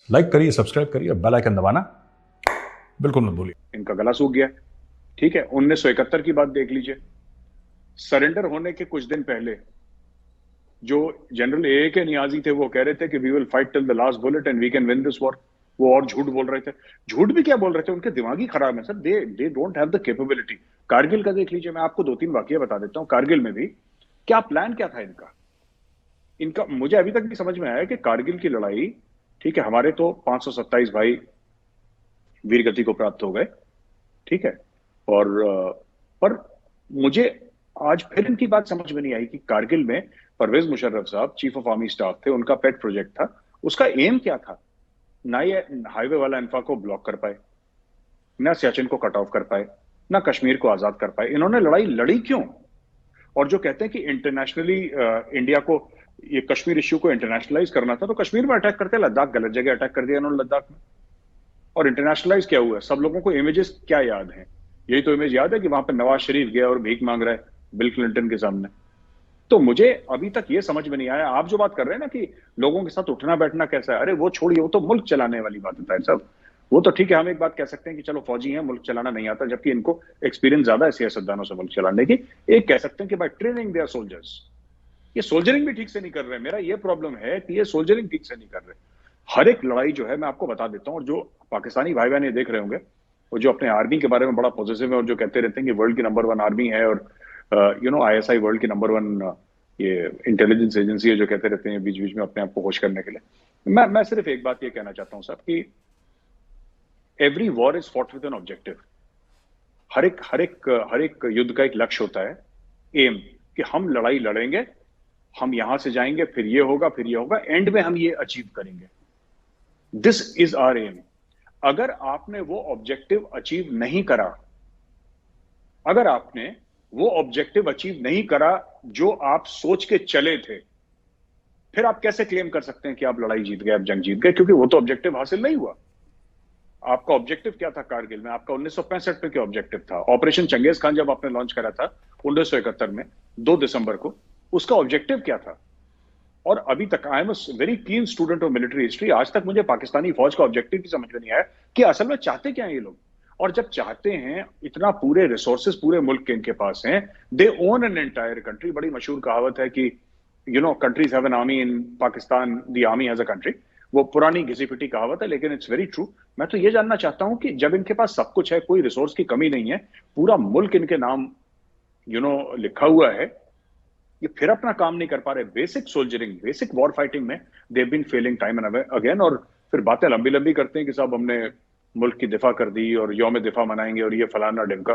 Like करिए, subscribe करिए, bell icon दबाना बिल्कुल मत भूलिए। इनका गला सूख गया। ठीक है, 1971 की बात देख लीजिए। सरेंडर होने के कुछ दिन पहले जो जनरल ए के नियाजी थे वो कह रहे थे कि we will fight till the last bullet and we can win this war. वो और झूठ बोल रहे थे। झूठ भी क्या बोल रहे थे, उनके दिमाग ही खराब है sir. They don't have the capability. Kargil का देख लीजिए, मैं आपको दो तीन वाकया बता देता हूँ। कारगिल में भी क्या प्लान क्या था इनका। इनका मुझे अभी तक भी समझ में आया कि कारगिल की लड़ाई, ठीक है, हमारे तो 527 भाई वीर गति को प्राप्त हो गए। ठीक है। और पर मुझे आज फिर इनकी बात समझ में नहीं आई कि कारगिल में परवेज मुशर्रफ साहब चीफ ऑफ आर्मी स्टाफ थे, उनका पेट प्रोजेक्ट था। उसका एम क्या था? ना ये हाईवे वाला इंफा को ब्लॉक कर पाए, ना सियाचिन को कट ऑफ कर पाए, ना कश्मीर को आजाद कर पाए। इन्होंने लड़ाई लड़ी क्यों? और जो कहते हैं कि इंटरनेशनली इंडिया को ये कश्मीर इश्यू को इंटरनेशनलाइज करना था, तो कश्मीर में अटैक करते, लद्दाख गलत जगह अटैक कर दिया इन्होंने, लद्दाख में। और इंटरनेशनलाइज क्या हुआ? सब लोगों को इमेजेस क्या याद हैं? यही तो इमेज याद है कि वहां पर नवाज शरीफ गया और भीख मांग रहा है बिल क्लिंटन के सामने। तो मुझे अभी तक ये समझ में नहीं आया। आप जो बात कर रहे हैं ना कि लोगों के साथ उठना बैठना कैसा है, अरे वो छोड़िए, वो तो मुल्क चलाने वाली बात होता है सब। वो तो ठीक है, हम एक बात कह सकते हैं कि चलो फौजी हैं, मुल्क चलाना नहीं आता, जबकि इनको एक्सपीरियंस ज्यादा है सियासतदानों से मुल्क चलाने की। एक कह सकते हैं कि बाय ट्रेनिंग देयर सोल्जर्स, ये सोल्जरिंग भी ठीक से नहीं कर रहे। मेरा ये प्रॉब्लम है कि ये सोल्जरिंग ठीक से नहीं कर रहे। हर एक लड़ाई जो है, मैं आपको बता देता हूँ, और जो पाकिस्तानी भाई बहन ये देख रहे होंगे, और जो अपने आर्मी के बारे में बड़ा पॉजिटिव है और जो कहते रहते हैं कि वर्ल्ड की नंबर वन आर्मी है, और आईएसआई वर्ल्ड की नंबर वन ये इंटेलिजेंस एजेंसी है, जो कहते रहते हैं बीच बीच में अपने आप को होश करने के लिए। मैं सिर्फ एक बात ये कहना चाहता हूँ साहब कि every war is fought with an objective. हर एक युद्ध का एक लक्ष्य होता है, एम, कि हम लड़ाई लड़ेंगे, हम यहां से जाएंगे, फिर ये होगा, फिर ये होगा, एंड में हम ये अचीव करेंगे। This is our aim. अगर आपने वो ऑब्जेक्टिव अचीव नहीं करा, अगर आपने वो ऑब्जेक्टिव अचीव नहीं करा जो आप सोच के चले थे, फिर आप कैसे क्लेम कर सकते हैं कि आप लड़ाई जीत गए, आप जंग जीत गए? क्योंकि वो तो ऑब्जेक्टिव हासिल नहीं हुआ। आपका ऑब्जेक्टिव क्या था कारगिल में? आपका 1965 में क्या ऑब्जेक्टिव था? ऑपरेशन चंगेज खान जब आपने लॉन्च करा था 1971 में 2 दिसंबर को, उसका ऑब्जेक्टिव क्या था? और अभी तक I am very keen student of military history, आज तक मुझे पाकिस्तानी फौज का ऑब्जेक्टिव की समझ में नहीं आया कि असल में चाहते क्या हैं ये लोग। और जब चाहते हैं, इतना पूरे रिसोर्सेस पूरे मुल्क के इनके पास हैं, दे ओन एन एंटायर कंट्री। बड़ी मशहूर कहावत है कि countries have an army, in Pakistan the army has a country. वो पुरानी घिसी पिटी कहावत है, लेकिन इट्स वेरी ट्रू। मैं तो ये जानना चाहता हूं कि जब इनके पास सब कुछ है, कोई रिसोर्स की कमी नहीं है, पूरा मुल्क इनके नाम लिखा हुआ है, ये फिर अपना काम नहीं कर पा रहे। Basic soldiering, basic war fighting में they been failing time and again. और फिर बातें लंबी लंबी करते हैं कि साहब हमने मुल्क की दिफा कर दी और यौम दिफा मनाएंगे और ये फलाना ढिमका।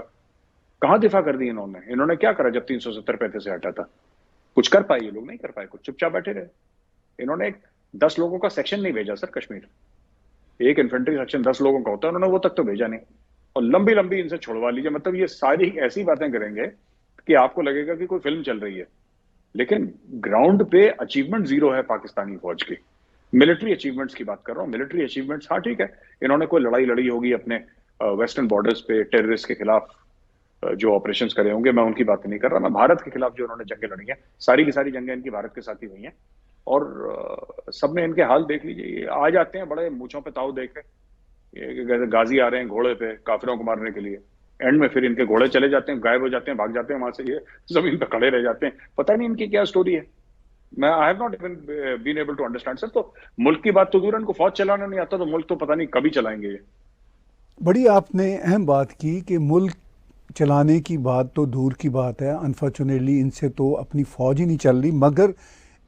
कहां दिफा कर दी इन्होंने? इन्होंने क्या करा जब 370 पैंतीस से हटा था? कुछ कर पाए ये लोग? नहीं कर पाए, कुछ चुपचाप बैठे रहे। इन्होंने एक 10 लोगों का सेक्शन नहीं भेजा सर कश्मीर। एक इन्फेंट्री सेक्शन 10 लोगों का होता है, उन्होंने वो तक तो भेजा नहीं। और लंबी लंबी इनसे छुड़वा लीजिए, मतलब ये सारी ऐसी बातें करेंगे कि आपको लगेगा कि कोई फिल्म चल रही है। लेकिन ग्राउंड पे अचीवमेंट जीरो है पाकिस्तानी फौज की। मिलिट्री अचीवमेंट्स की बात कर रहा हूं, मिलिट्री अचीवमेंट्स, हाँ ठीक है, इन्होंने कोई लड़ाई लड़ी होगी अपने वेस्टर्न बॉर्डर्स पे टेररिस्ट के खिलाफ, जो ऑपरेशंस करे होंगे, मैं उनकी बात नहीं कर रहा। मैं भारत के खिलाफ जो उन्होंने जंगें लड़ी हैं, सारी की सारी जंगें इनकी भारत के साथ ही हुई हैं। और सब में इनके हाल देख लीजिए, ये आ जाते हैं बड़े मूंछों पे ताव देख के, जैसे गाजी आ रहे हैं घोड़े पे काफिरों को मारने के लिए, एंड में फिर इनके घोड़े चले जाते हैं, गायब हो जाते हैं, भाग जाते हैं वहां से, ये जमीन पर खड़े रह जाते हैं। पता नहीं इनकी क्या स्टोरी है। मैं I have not even been able to understand sir. तो मुल्क की बात तो दूर, इनको फौज चलाना नहीं आता, तो मुल्क तो पता नहीं कभी चलाएंगे ये। बड़ी आपने अहम बात की कि मुल्क चलाने की बात तो दूर की बात है, अनफॉर्चुनेटली इनसे तो अपनी फ़ौज ही नहीं चल रही, मगर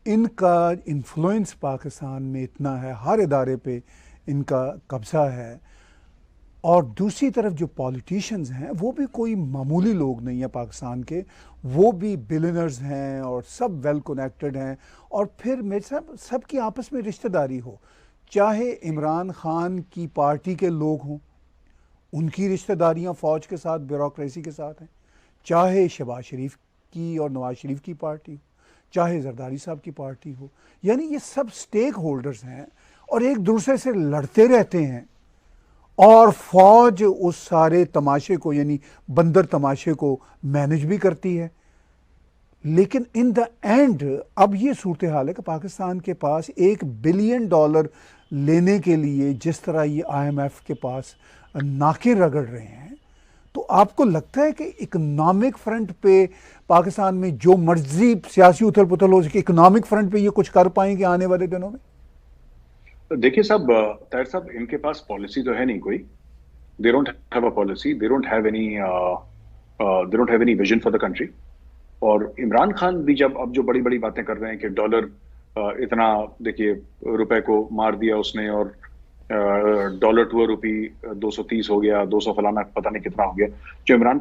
इनका इन्फ्लुएंस पाकिस्तान में इतना है, हर इदारे पे इनका कब्ज़ा है। और दूसरी तरफ जो पॉलिटिशियंस हैं वो भी कोई मामूली लोग नहीं हैं पाकिस्तान के, वो भी बिलियनर्स हैं और सब वेल कनेक्टेड हैं। और फिर मेरे साथ सबकी आपस में रिश्तेदारी हो, चाहे इमरान खान की पार्टी के लोग हों, उनकी रिश्तेदारियां फ़ौज के साथ, ब्यूरोक्रेसी के साथ हैं, चाहे शहबाज शरीफ की और नवाज शरीफ की पार्टी हो, चाहे जरदारी साहब की पार्टी हो, यानी ये सब स्टेक होल्डर्स हैं और एक दूसरे से लड़ते रहते हैं। और फ़ौज उस सारे तमाशे को, यानी बंदर तमाशे को मैनेज भी करती है। लेकिन इन द एंड अब ये सूरत हाल है कि पाकिस्तान के पास $1 बिलियन लेने के लिए जिस तरह ये IMF के पास नाके रगड़ रहे हैं, तो आपको लगता है कि इकोनॉमिक फ्रंट पे पाकिस्तान में जो मर्जी सियासी उथल पुथल हो सके, इकोनॉमिक फ्रंट पे ये कुछ कर पाएंगे आने वाले दिनों में? देखिए साहब, ताहिर साहब, इनके पास पॉलिसी तो है नहीं कोई. They don't have a policy, they don't have any vision for the country. और इमरान खान भी जब अब जो बड़ी बड़ी बातें कर रहे हैं कि डॉलर इतना, देखिए रुपए को मार दिया उसने, और डॉलर टू रुपी 230 हो गया, 200 फलाना पता नहीं कितना हो गया. जो इमरान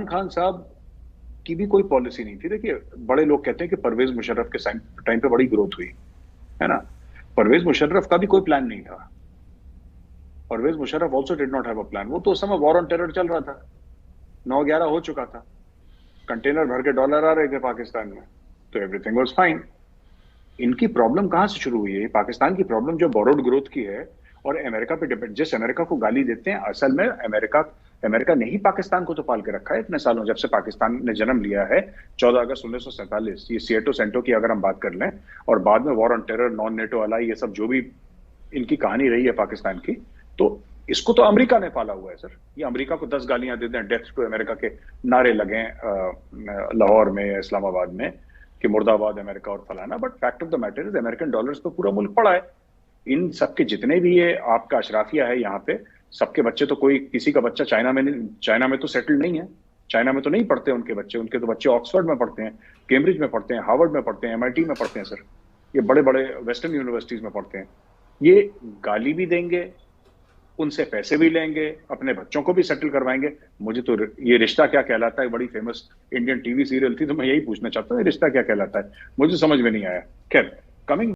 खान साहब की भी कोई पॉलिसी नहीं थी. देखिए, बड़े लोग कहते हैं कि परवेज मुशर्रफ के टाइम पे बड़ी ग्रोथ हुई है ना. परवेज मुशर्रफ का भी कोई प्लान नहीं था. Pervez Musharraf also did not have a plan. वो तो उस समय वॉर ऑन टेरर चल रहा था, 9/11 हो चुका था, कंटेनर भर के डॉलर आ रहे थे पाकिस्तान में, तो एवरीथिंग वाज फाइन. इनकी प्रॉब्लम कहां से शुरू हुई है? पाकिस्तान की प्रॉब्लम जो बोरोड ग्रोथ की है और अमेरिका पे डिपेंड, जिस अमेरिका को गाली देते हैं, असल में अमेरिका ने ही पाकिस्तान को तो पाल के रखा है इतने सालों, जब से पाकिस्तान ने जन्म लिया है 14 अगस्त 1947. ये सिएटो सेंटो की अगर हम बात कर लें, और बाद में war on terror, non NATO Alai, ये सब जो भी इनकी कहानी रही है पाकिस्तान की, तो इसको तो अमेरिका ने पाला हुआ है सर. ये अमेरिका को 10 गालियां दे दें, डेथ टू अमेरिका के नारे लगे लाहौर में, इस्लामाबाद में, कि मुर्दाबाद अमेरिका और फलाना. But fact of the matter is American dollars पे पूरा मुल्क पड़ा है. इन सबके जितने भी ये आपका अशराफिया है यहाँ पे, सबके बच्चे तो, कोई किसी का बच्चा चाइना में तो सेटल्ड नहीं है. चाइना में तो नहीं पढ़ते उनके तो बच्चे ऑक्सफोर्ड में पढ़ते हैं, कैम्ब्रिज में पढ़ते हैं, हार्वर्ड में पढ़ते हैं, MIT में पढ़ते हैं सर. ये बड़े बड़े वेस्टर्न यूनिवर्सिटीज में पढ़ते हैं. ये गाली भी देंगे, उनसे पैसे भी लेंगे, अपने बच्चों को भी सेटल करवाएंगे. मुझे तो ये रिश्ता क्या कहलाता है, बड़ी फेमस इंडियन टीवी सीरियल थी, तो मैं यही पूछना चाहता हूँ, ये रिश्ता क्या कहलाता है, मुझे समझ में नहीं आया. खैर, कमिंग